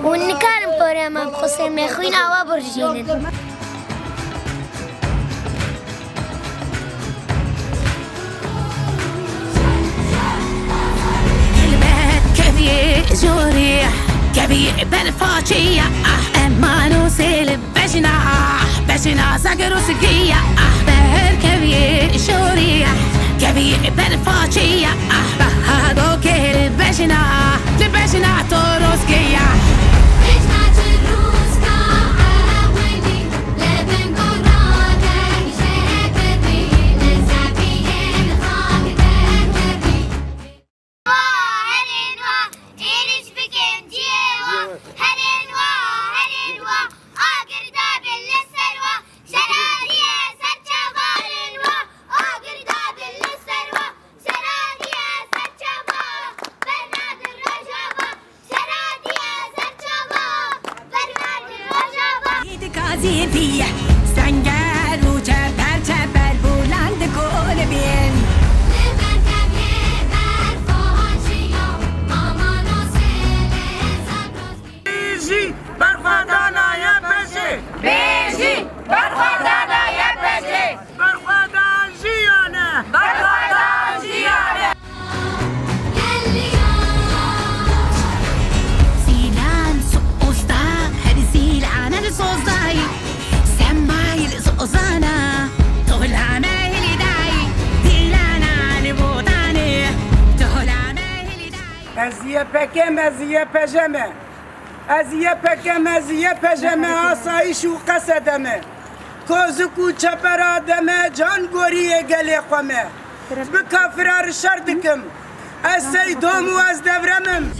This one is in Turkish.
ونكارم بورا ما بخصي مخوين أوا برجينن جوري كبير بالفاجية اما نوصل بشنا ساقر وسقية بهر كبير جوري كبير بالفاجية بهادو كير بشنا تروسكية Ziyetiye sen gel bu çeper bulandı kolbin Leber kemye ber faciyo aman o sele zagroski Beji barfadana ya peşi Beji barfadana ya peşi Barfadan jiyane Barfadan jiyane Silan su usta her silan el sozda Ozana, tohlame hilidai, dilana libodani, tohlame hilidai. Eziye pejeme, eziye pejeme, asayiş u kasedeme. Kozuku çapara deme, can goriye gele khome. Bu kafirar şardikim, ez seydomu ez devremim.